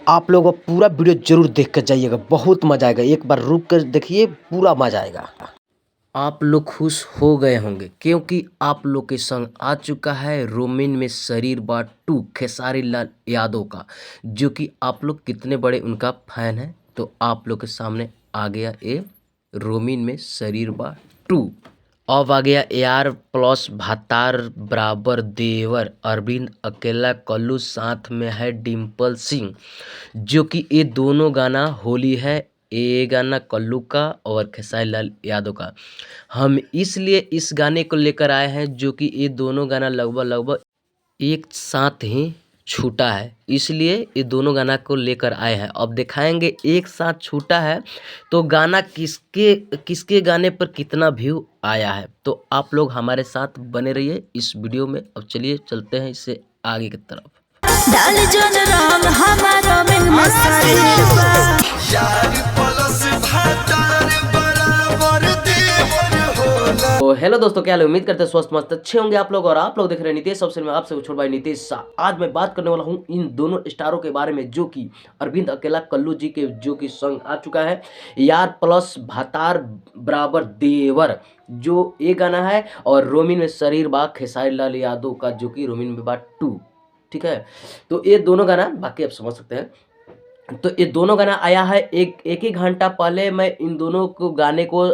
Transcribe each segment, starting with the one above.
आप लोग पूरा वीडियो जरूर देख कर जाइएगा, बहुत मजा आएगा। एक बार रुक कर देखिए, पूरा मजा आएगा। आप लोग खुश हो गए होंगे क्योंकि आप लोग के संग आ चुका है रोमिन में शरीर बा 2 खेसारी लाल यादव का, जो कि आप लोग कितने बड़े उनका फैन हैं। तो आप लोग के सामने आ गया ये रोमिन में शरीर बा 2। अब आ गया AR प्लस भातार बराबर देवर अरविंद अकेला कल्लू, साथ में है डिम्पल सिंह, जो कि ये दोनों गाना होली है। ये गाना कल्लू का और खेसारी लाल यादव का। हम इसलिए इस गाने को लेकर आए हैं जो कि ये दोनों गाना लगभग एक साथ ही छूटा है, इसलिए ये दोनों गाना को लेकर आए हैं। अब दिखाएंगे एक साथ छूटा है तो गाना किसके किसके गाने पर कितना व्यू आया है। तो आप लोग हमारे साथ बने रहिए इस वीडियो में। अब चलिए चलते हैं इससे आगे की तरफ। डाल जोन राम हमारा में मसाले बा तो हेलो दोस्तों, क्या हाल है? उम्मीद करते हैं स्वस्थ मस्त अच्छे होंगे आप लोग। और आप लोग देख रहे हैं नीतीश सबसे में आपसे छोट भाई नीतीश शाह। आज मैं बात करने वाला हूं इन दोनों स्टारों के बारे में, जो कि अरविंद अकेला कल्लू जी के जो कि सॉन्ग आ चुका है यार प्लस भातार बराबर देवर, जो ये गाना है, और रोमिन में शरीर बा खेसारी लाल यादव का, जो कि रोमिन में बा 2। ठीक है, तो ये दोनों गाना बाकी आप समझ सकते हैं। तो ये दोनों गाना आया है एक ही घंटा पहले। मैं इन दोनों को गाने को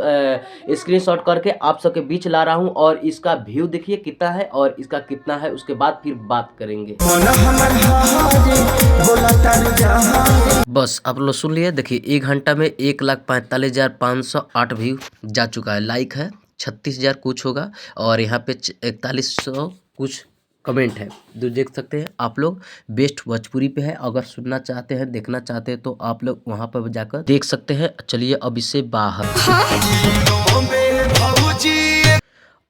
स्क्रीनशॉट करके आप सबके बीच ला रहा हूं, और इसका व्यू देखिए कितना है और इसका कितना है, उसके बाद फिर बात करेंगे। बस आप लोग सुन लिए। देखिए 1 घंटा में 1,45,508 व्यू जा चुका है। लाइक है 36,000 कुछ होगा, और यहाँ पे 4100 कुछ कमेंट है। जो देख सकते हैं आप लोग, बेस्ट भोजपुरी पे है। अगर सुनना चाहते हैं, देखना चाहते हैं, तो आप लोग वहां पर जाकर देख सकते हैं। चलिए अब इससे बाहर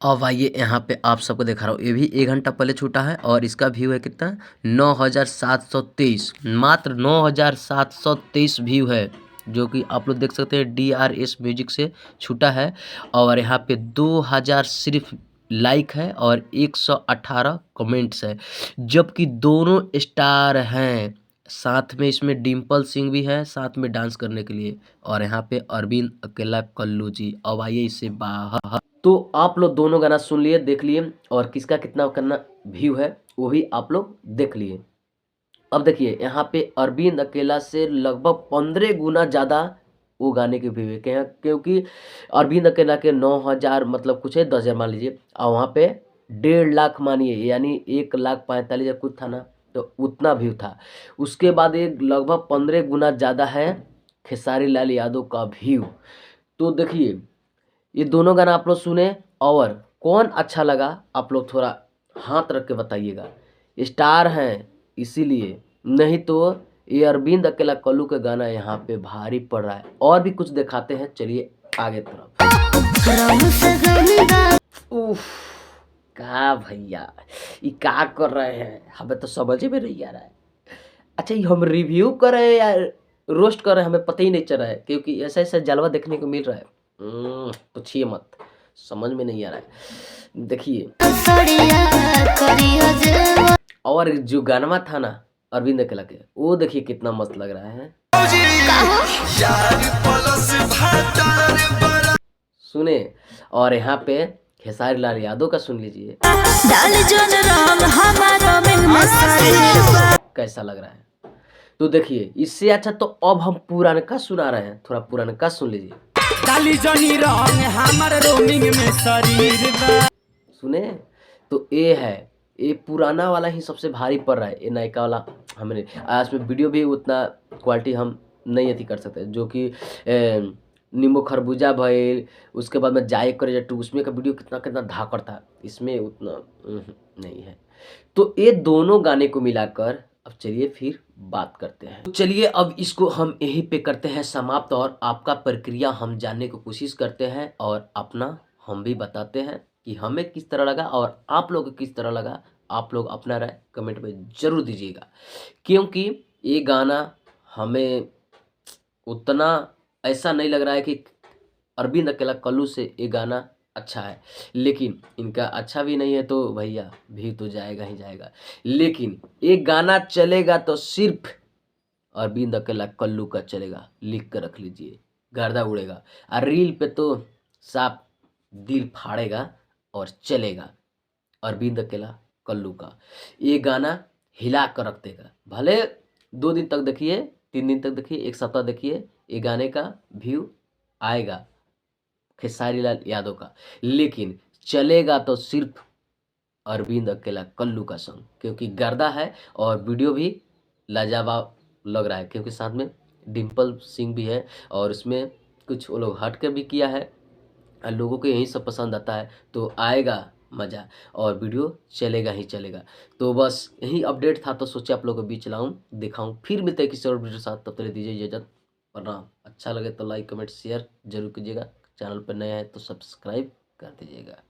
अब आइए, यहाँ पे आप सबको दिखा रहा हूँ। ये भी 1 घंटा पहले छूटा है, और इसका व्यू है कितना, 9,723। मात्र 9,723 व्यू है, जो कि आप लोग देख सकते हैं। DRS म्यूजिक से छूटा है, और यहाँ पे 2,000 सिर्फ लाइक है और 118 कमेंट्स है, जबकि दोनों स्टार हैं। साथ में इसमें डिम्पल सिंह भी है साथ में डांस करने के लिए, और यहाँ पे अरविंद अकेला कल्लू जी। अब आइए इससे बाहर। तो आप लोग दोनों गाना सुन लिए, देख लिए, और किसका कितना करना व्यू है वो भी आप लोग देख लिए। अब देखिए यहाँ पे अरविंद अकेला से लगभग 15 गुना ज़्यादा वो गाने के व्यू है, क्योंकि अरविंद अकेला के 9,000 मतलब कुछ है, 10,000 मान लीजिए, और वहाँ पे 1.5 लाख मानिए, यानी 1,45,000 कुछ था ना, तो उतना व्यू था। उसके बाद ये लगभग 15 गुना ज़्यादा है खेसारी लाल यादव का व्यू। तो देखिए ये दोनों गाना आप लोग सुने, और कौन अच्छा लगा आप लोग थोड़ा हाथ रख के बताइएगा। स्टार हैं इसीलिए, नहीं तो ये अरविंद अकेला कल्लू का गाना यहाँ पे भारी पड़ रहा है। और भी कुछ दिखाते हैं, चलिए आगे तरफ। उफ, का भैया ये का कर रहे हैं, हमें तो समझ में नहीं आ रहा है। अच्छा, ये हम रिव्यू कर रहे हैं या रोस्ट कर रहे हैं, हमें पता ही नहीं चल रहा है, क्योंकि ऐसा ऐसा जलवा देखने को मिल रहा है। पूछिए मत, समझ में नहीं आ रहा है। देखिए, और जो गाना था ना अरविंद अकेला के, वो देखिए कितना मस्त लग रहा है। सुने, और यहाँ पे खेसारी लाल यादव का सुन लीजिए, कैसा लग रहा है। तो देखिए इससे अच्छा तो अब हम पुरानका सुना रहे हैं, थोड़ा पुरानका सुन लीजिए। सुने, तो ये है, ये पुराना वाला ही सबसे भारी पड़ रहा है। ये नयका वाला हमने आज में वीडियो भी उतना क्वालिटी हम नहीं अथी कर सकते, जो कि नींबू खरबूजा भइल, उसके बाद में जाए करे टू, उसमें का वीडियो कितना कितना धाकड़ था, इसमें उतना नहीं है। तो ये दोनों गाने को मिलाकर अब चलिए फिर बात करते हैं। तो चलिए अब इसको हम यहीं पे करते हैं समाप्त, और आपका प्रक्रिया हम जानने की कोशिश करते हैं, और अपना हम भी बताते हैं कि हमें किस तरह लगा और आप लोग को किस तरह लगा। आप लोग अपना राय कमेंट में ज़रूर दीजिएगा, क्योंकि ये गाना हमें उतना ऐसा नहीं लग रहा है कि अरविंद अकेला कल्लू से ये गाना अच्छा है, लेकिन इनका अच्छा भी नहीं है तो भैया भी तो जाएगा ही जाएगा। लेकिन एक गाना चलेगा तो सिर्फ अरविंद अकेला कल्लू का चलेगा, लिख कर रख लीजिए, गर्दा उड़ेगा। और रील पे तो साफ दिल फाड़ेगा और चलेगा। अरविंद अकेला कल्लू का ये गाना हिला कर रख देगा। भले 2 दिन तक देखिए, 3 दिन तक देखिए, 1 सप्ताह देखिए, ये गाने का व्यू आएगा खेसारी लाल यादव का, लेकिन चलेगा तो सिर्फ अरविंद अकेला कल्लू का सॉन्ग, क्योंकि गर्दा है और वीडियो भी लाजवाब लग रहा है, क्योंकि साथ में डिम्पल सिंह भी है और उसमें कुछ वो लोग हट कर भी किया है और लोगों को यही सब पसंद आता है, तो आएगा मज़ा और वीडियो चलेगा ही चलेगा। तो बस यही अपडेट था, तो सोचे आप लोगों के बीच लाऊं, दिखाऊं। फिर मिलते हैं किसी और वीडियो के साथ, तब तक दीजिए इजाज़त। वरना अच्छा लगे तो लाइक कमेंट शेयर जरूर कीजिएगा, चैनल पर नया है तो सब्सक्राइब कर दीजिएगा।